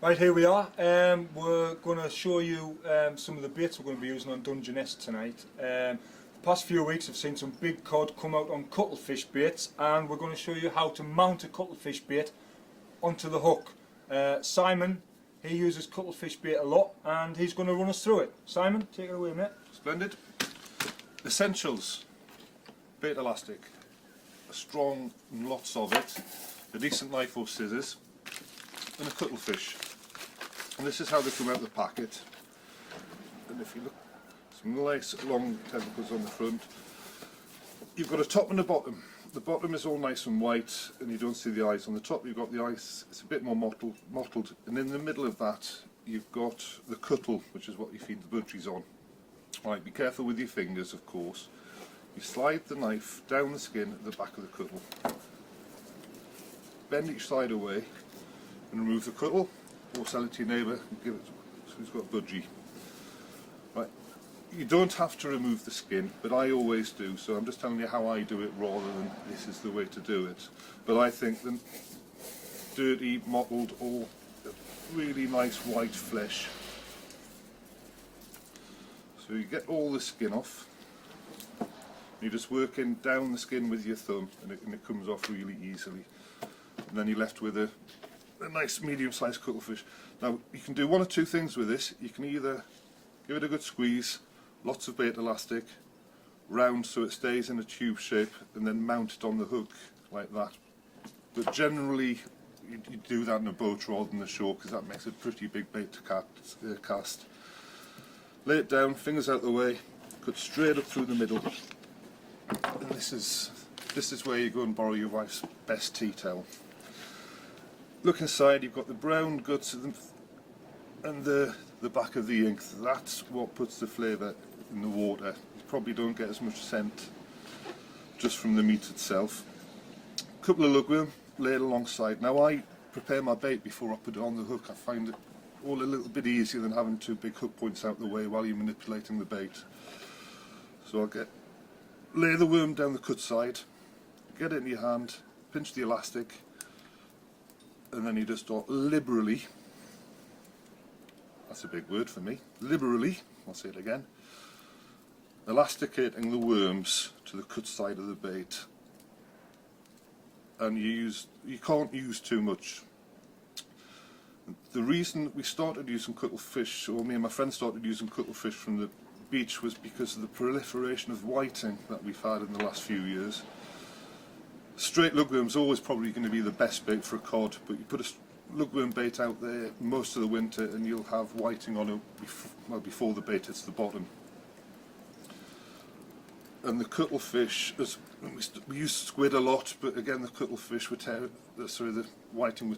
Right, here we are. We're going to show you some of the baits we're going to be using on Dungeness tonight. The past few weeks I've seen some big cod come out on cuttlefish baits, and we're going to show you how to mount a cuttlefish bait onto the hook. Simon, he uses cuttlefish bait a lot, and he's going to run us through it. Simon, take it away, mate. Splendid. Essentials: bait elastic, a strong, lots of it, a decent knife or scissors, and a cuttlefish. And this is how they come out of the packet. And if you look, some nice long tentacles on the front. You've got a top and a bottom. The bottom is all nice and white and you don't see the eyes. On the top you've got the eyes, it's a bit more mottled, and in the middle of that you've got the cuttle, which is what you feed the budgies on. Right, be careful with your fingers, of course. You slide the knife down the skin at the back of the cuttle, bend each side away and remove the cuttle, or sell it to your neighbour and give it so he's got a budgie. Right, you don't have to remove the skin, but I always do, so I'm just telling you how I do it rather than this is the way to do it. But I think the dirty, mottled, or really nice white flesh. So you get all the skin off. You're just working down the skin with your thumb, and it comes off really easily. And then you're left with a nice medium-sized cuttlefish. Now you can do one or two things with this. You can either give it a good squeeze, lots of bait elastic, round so it stays in a tube shape, and then mount it on the hook like that. But generally you do that in a boat rather than the shore, because that makes a pretty big bait to cast. Lay it down, fingers out the way, cut straight up through the middle. And this is where you go and borrow your wife's best tea towel. Look inside, you've got the brown guts of them and the back of the ink. That's what puts the flavour in the water. You probably don't get as much scent just from the meat itself. A couple of lugworm laid alongside. Now I prepare my bait before I put it on the hook. I find it all a little bit easier than having two big hook points out the way while you're manipulating the bait. So I'll lay the worm down the cut side, get it in your hand, pinch the elastic, and then you just start liberally, that's a big word for me, liberally, I'll say it again, elasticating the worms to the cut side of the bait. And you can't use too much. The reason we started using cuttlefish, or me and my friend started using cuttlefish from the beach, was because of the proliferation of whiting that we've had in the last few years. Straight lugworm's always probably going to be the best bait for a cod, but you put a lugworm bait out there most of the winter and you'll have whiting on it before the bait hits the bottom. And the cuttlefish, we use squid a lot, but again the cuttlefish the whiting were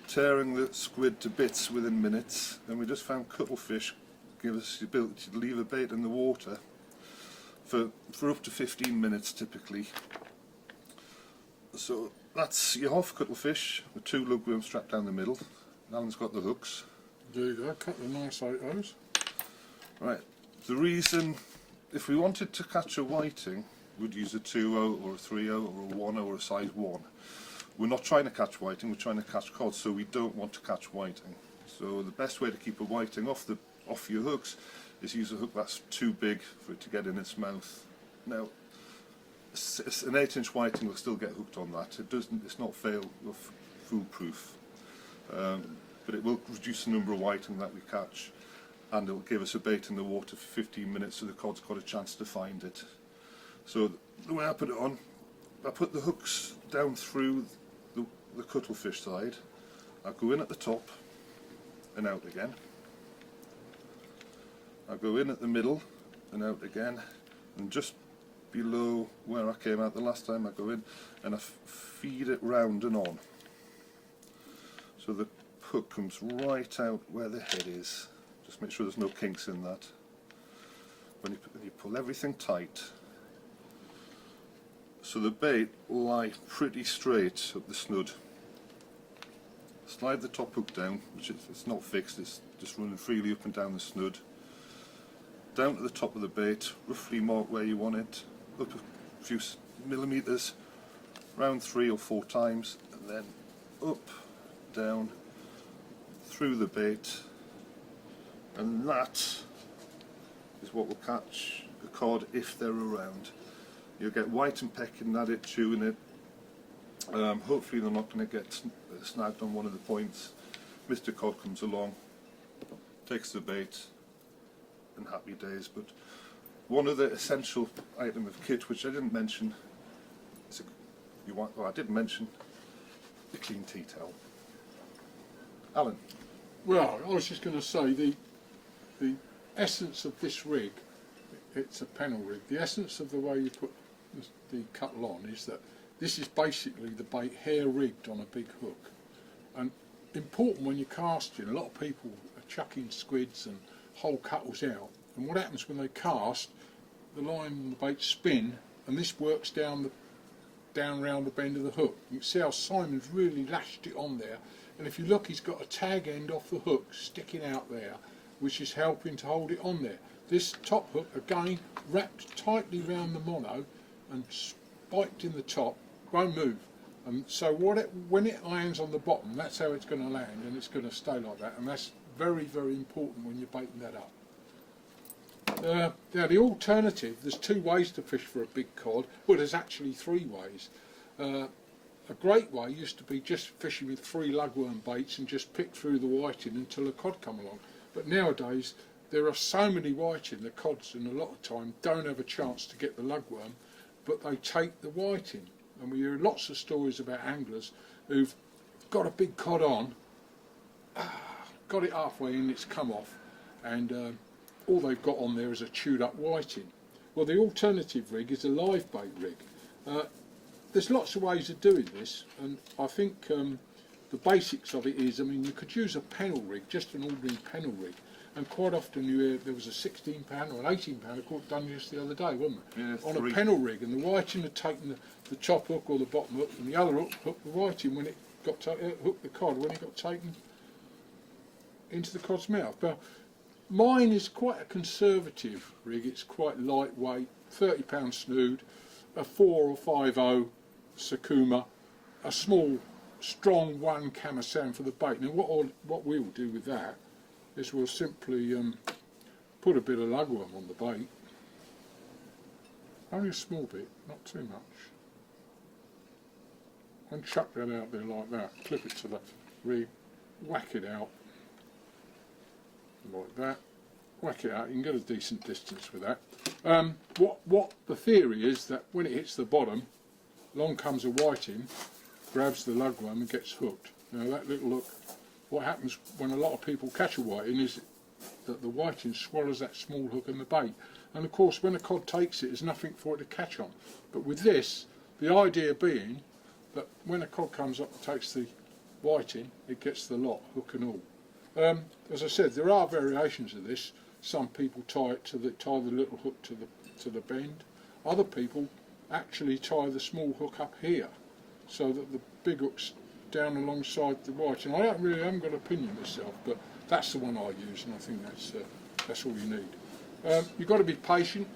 tearing the squid to bits within minutes, and we just found cuttlefish give us the ability to leave a bait in the water for up to 15 minutes typically. So that's your half cuttlefish with two lugworms strapped down the middle. Alan's got the hooks. There you go, cut the nice out those. Right, the reason, if we wanted to catch a whiting, we'd use a 2-0 or a 3-0 or a 1-0 or a size 1. We're not trying to catch whiting, we're trying to catch cod, so we don't want to catch whiting. So the best way to keep a whiting off your hooks is use a hook that's too big for it to get in its mouth. Now, an 8-inch whiting will still get hooked on that. It's not foolproof, but it will reduce the number of whiting that we catch, and it will give us a bait in the water for 15 minutes so the cod's got a chance to find it. So the way I put it on, I put the hooks down through the cuttlefish side. I go in at the top and out again. I go in at the middle and out again, and just below where I came out the last time I go in, and I feed it round and on. So the hook comes right out where the head is. Just make sure there's no kinks in that. When you pull everything tight, so the bait will lie pretty straight up the snood. Slide the top hook down, which it's not fixed, it's just running freely up and down the snood. Down to the top of the bait, roughly mark where you want it, up a few millimetres, round 3 or 4 times, and then up, down, through the bait, and that is what will catch the cod if they're around. You'll get white and pecking at it, chewing it. Hopefully they're not going to get snagged on one of the points. Mr. Cod comes along, takes the bait, and happy days. But one other essential item of kit which I didn't mention is I did mention the clean tea towel. Alan. Well, I was just going to say the essence of this rig, it's a panel rig. The essence of the way you put the cuttle on is that this is basically the bait hair rigged on a big hook. And important when you're casting, a lot of people are chucking squids and whole cuttles out. And what happens when they cast, the line and the bait spin, and this works down round the bend of the hook. You can see how Simon's really lashed it on there. And if you look, he's got a tag end off the hook sticking out there, which is helping to hold it on there. This top hook, again, wrapped tightly round the mono and spiked in the top, won't move. And so when it lands on the bottom, that's how it's going to land, and it's going to stay like that. And that's very, very important when you're baiting that up. Now the alternative, there's two ways to fish for a big cod. Well, there's actually three ways. A great way used to be just fishing with 3 lugworm baits and just pick through the whiting until a cod come along. But nowadays there are so many whiting, the cods in a lot of time don't have a chance to get the lugworm, but they take the whiting. And we hear lots of stories about anglers who've got a big cod on, got it halfway in, it's come off, and all they've got on there is a chewed up whiting. Well, the alternative rig is a live bait rig. There's lots of ways of doing this, and I think the basics of it is, I mean, you could use a pennel rig, just an ordinary pennel rig, and quite often you hear there was a 16 pound or an 18 pound, I caught Dungeness the other day, wasn't it? Yeah, on a pennel rig, and the whiting had taken the top hook or the bottom hook, and the other hook hooked the whiting when it got hooked the cod when it got taken into the cod's mouth. But mine is quite a conservative rig. It's quite lightweight, 30 pound snood, a 4 or 5.0 Sakuma, a small, strong 1 Kamasan for the bait. Now what we'll do with that is we'll simply put a bit of lugworm on the bait, only a small bit, not too much, and chuck that out there like that, clip it to the rig, whack it out like that, whack it out. You can get a decent distance with that. What the theory is that when it hits the bottom, along comes a whiting, grabs the lugworm and gets hooked. Now that little hook, what happens when a lot of people catch a whiting is that the whiting swallows that small hook in the bait, and of course when a cod takes it, there's nothing for it to catch on. But with this, the idea being that when a cod comes up and takes the whiting, it gets the lot, hook and all. As I said, there are variations of this. Some people tie the little hook to the bend. Other people actually tie the small hook up here, so that the big hook's down alongside the whiting. I haven't got an opinion myself, but that's the one I use, and I think that's all you need. You've got to be patient.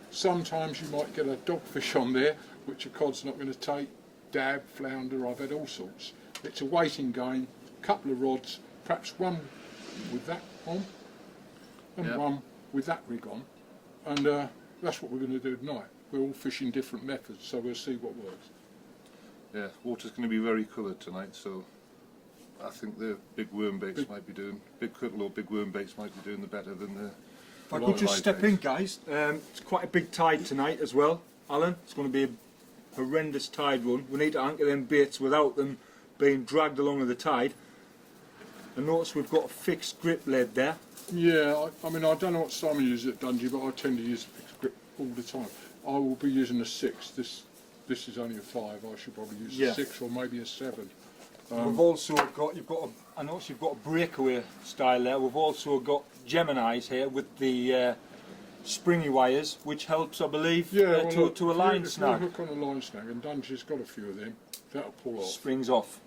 Sometimes you might get a dogfish on there, which a cod's not going to take. Dab, flounder, I've had all sorts. It's a waiting game. Couple of rods, perhaps one with that on, and one with that rig on, and that's what we're going to do tonight. We're all fishing different methods, so we'll see what works. Yeah, water's going to be very coloured tonight, so I think the big worm baits might be doing, big cuttle or big worm baits might be doing the better than the. If I could just step in, guys, it's quite a big tide tonight as well, Alan. It's going to be a horrendous tide run. We need to anchor them baits without them being dragged along with the tide. And notice we've got a fixed grip lead there. Yeah, I mean, I don't know what Simon uses at Dungey, but I tend to use a fixed grip all the time. I will be using a 6. This is only a 5. I should probably use a 6 or maybe a 7. We've also got, I notice you've got a breakaway style there. We've also got Geminis here with the springy wires, which helps, I believe, to a line snag. If you hook on a line snag, and Dungey's got a few of them, that'll pull off. Springs off.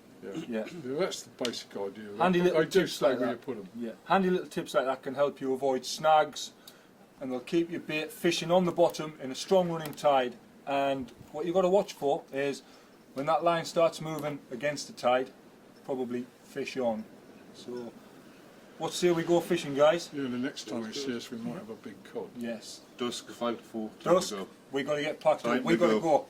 Yeah, that's the basic idea. Handy little tips like where that. you put them. Yeah, handy little tips like that can help you avoid snags, and they'll keep your bait fishing on the bottom in a strong running tide. And what you've got to watch for is when that line starts moving against the tide, probably fish on. So what say we go fishing, guys? Yeah, the next time you see us, we might have a big cod. Yes. Dusk, 5 to 4, time Dusk, to go. we got to get packed Time up. We to got to go. go.